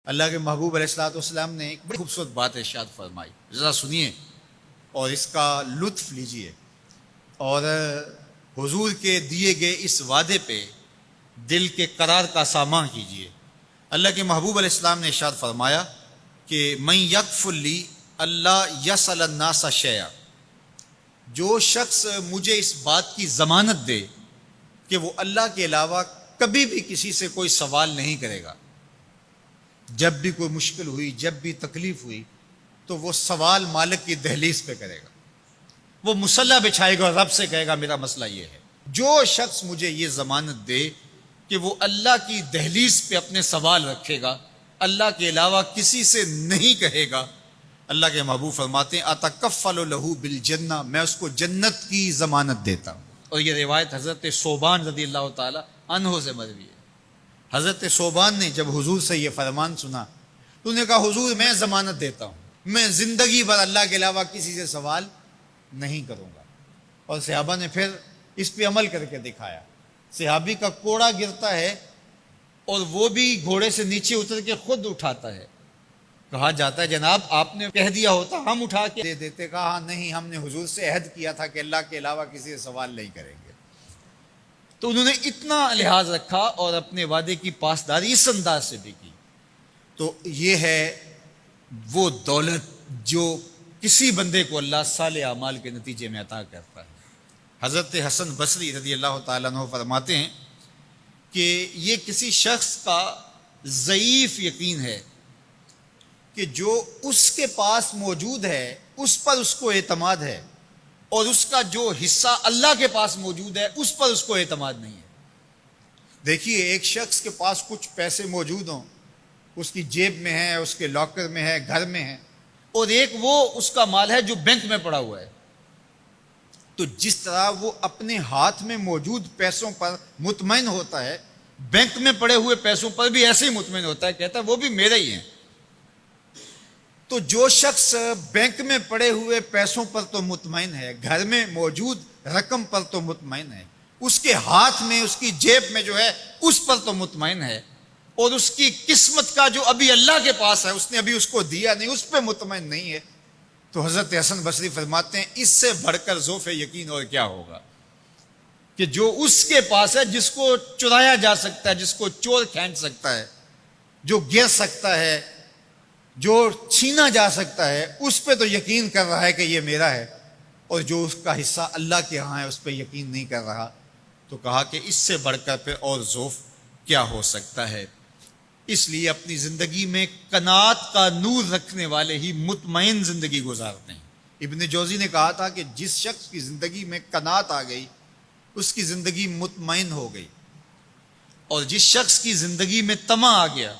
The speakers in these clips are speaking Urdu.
اللہ کے محبوب علیہ الصلوۃ والسلام نے ایک بڑی خوبصورت بات ارشاد فرمائی، ذرا سنیے اور اس کا لطف لیجئے اور حضور کے دیے گئے اس وعدے پہ دل کے قرار کا سامان کیجئے۔ اللہ کے محبوب علیہ السلام نے ارشاد فرمایا کہ من یکفل لی اللہ یسأل الناس شیئا، جو شخص مجھے اس بات کی ضمانت دے کہ وہ اللہ کے علاوہ کبھی بھی کسی سے کوئی سوال نہیں کرے گا، جب بھی کوئی مشکل ہوئی، جب بھی تکلیف ہوئی تو وہ سوال مالک کی دہلیز پہ کرے گا، وہ مصلی بچھائے گا اور رب سے کہے گا میرا مسئلہ یہ ہے۔ جو شخص مجھے یہ ضمانت دے کہ وہ اللہ کی دہلیز پہ اپنے سوال رکھے گا، اللہ کے علاوہ کسی سے نہیں کہے گا، اللہ کے محبوب فرماتے ہیں اتکفل لہ بالجنہ، میں اس کو جنت کی ضمانت دیتا ہوں۔ اور یہ روایت حضرت ثوبان رضی اللہ تعالی عنہ سے مروی ہے۔ حضرت ثوبان نے جب حضور سے یہ فرمان سنا تو انہوں نے کہا حضور میں ضمانت دیتا ہوں، میں زندگی بھر اللہ کے علاوہ کسی سے سوال نہیں کروں گا۔ اور صحابہ نے پھر اس پہ عمل کر کے دکھایا۔ صحابی کا کوڑا گرتا ہے اور وہ بھی گھوڑے سے نیچے اتر کے خود اٹھاتا ہے، کہا جاتا ہے جناب آپ نے کہہ دیا ہوتا ہم اٹھا کے دے دیتے، کہا ہاں نہیں، ہم نے حضور سے عہد کیا تھا کہ اللہ کے علاوہ کسی سے سوال نہیں کریں گے۔ تو انہوں نے اتنا لحاظ رکھا اور اپنے وعدے کی پاسداری اس انداز سے بھی کی۔ تو یہ ہے وہ دولت جو کسی بندے کو اللہ صالح اعمال کے نتیجے میں عطا کرتا ہے۔ حضرت حسن بصری رضی اللہ تعالیٰ عنہ فرماتے ہیں کہ یہ کسی شخص کا ضعیف یقین ہے کہ جو اس کے پاس موجود ہے اس پر اس کو اعتماد ہے، اور اس کا جو حصہ اللہ کے پاس موجود ہے اس پر اس کو اعتماد نہیں ہے۔ دیکھیے ایک شخص کے پاس کچھ پیسے موجود ہوں، اس کی جیب میں ہے، اس کے لاکر میں ہے، گھر میں ہے، اور ایک وہ اس کا مال ہے جو بینک میں پڑا ہوا ہے، تو جس طرح وہ اپنے ہاتھ میں موجود پیسوں پر مطمئن ہوتا ہے، بینک میں پڑے ہوئے پیسوں پر بھی ایسے ہی مطمئن ہوتا ہے، کہتا ہے وہ بھی میرے ہی ہیں۔ تو جو شخص بینک میں پڑے ہوئے پیسوں پر تو مطمئن ہے، گھر میں موجود رقم پر تو مطمئن ہے، اس کے ہاتھ میں اس کی جیب میں جو ہے اس پر تو مطمئن ہے، اور اس کی قسمت کا جو ابھی اللہ کے پاس ہے اس نے ابھی اس کو دیا نہیں، اس پہ مطمئن نہیں ہے، تو حضرت حسن بصری فرماتے ہیں اس سے بڑھ کر ذوف یقین اور کیا ہوگا کہ جو اس کے پاس ہے، جس کو چرایا جا سکتا ہے، جس کو چور کھینچ سکتا ہے، جو گر سکتا ہے، جو چھینا جا سکتا ہے، اس پہ تو یقین کر رہا ہے کہ یہ میرا ہے، اور جو اس کا حصہ اللہ کے ہاں ہے اس پہ یقین نہیں کر رہا، تو کہا کہ اس سے بڑھ کر پھر اور ذوف کیا ہو سکتا ہے۔ اس لیے اپنی زندگی میں قناعت کا نور رکھنے والے ہی مطمئن زندگی گزارتے ہیں۔ ابن جوزی نے کہا تھا کہ جس شخص کی زندگی میں قناعت آ گئی اس کی زندگی مطمئن ہو گئی، اور جس شخص کی زندگی میں طمع آ گیا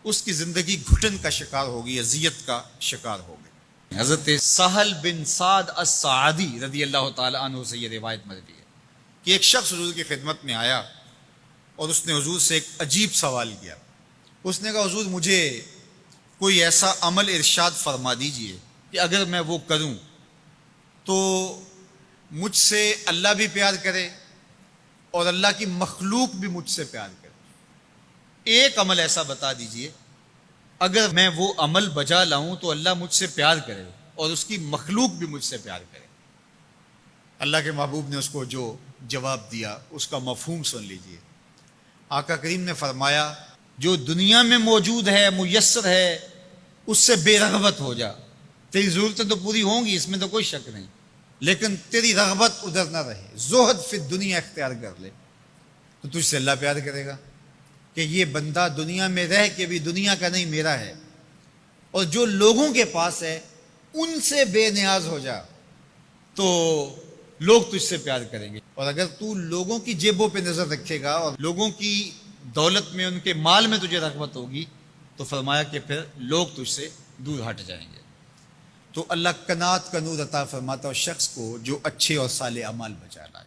اس کی زندگی گھٹن کا شکار ہوگی، اذیت کا شکار ہوگی۔ حضرت سہل بن سعد الساعدی رضی اللہ تعالی عنہ سے یہ روایت مروی ہے کہ ایک شخص حضور کی خدمت میں آیا اور اس نے حضور سے ایک عجیب سوال کیا۔ اس نے کہا حضور مجھے کوئی ایسا عمل ارشاد فرما دیجئے کہ اگر میں وہ کروں تو مجھ سے اللہ بھی پیار کرے اور اللہ کی مخلوق بھی مجھ سے پیار کرے، ایک عمل ایسا بتا دیجئے اگر میں وہ عمل بجا لاؤں تو اللہ مجھ سے پیار کرے اور اس کی مخلوق بھی مجھ سے پیار کرے۔ اللہ کے محبوب نے اس کو جو جواب دیا اس کا مفہوم سن لیجئے۔ آقا کریم نے فرمایا جو دنیا میں موجود ہے، میسر ہے، اس سے بے رغبت ہو جا، تیری ضرورتیں تو پوری ہوں گی، اس میں تو کوئی شک نہیں، لیکن تیری رغبت ادھر نہ رہے، زہد فی الدنیا اختیار کر لے، تو تجھ سے اللہ پیار کرے گا کہ یہ بندہ دنیا میں رہ کے بھی دنیا کا نہیں میرا ہے، اور جو لوگوں کے پاس ہے ان سے بے نیاز ہو جا تو لوگ تجھ سے پیار کریں گے، اور اگر تو لوگوں کی جیبوں پہ نظر رکھے گا اور لوگوں کی دولت میں، ان کے مال میں تجھے رغبت ہوگی تو فرمایا کہ پھر لوگ تجھ سے دور ہٹ جائیں گے۔ تو اللہ قناعت کا نور عطا فرماتا ہے شخص کو جو اچھے اور صالح اعمال بجا لائے۔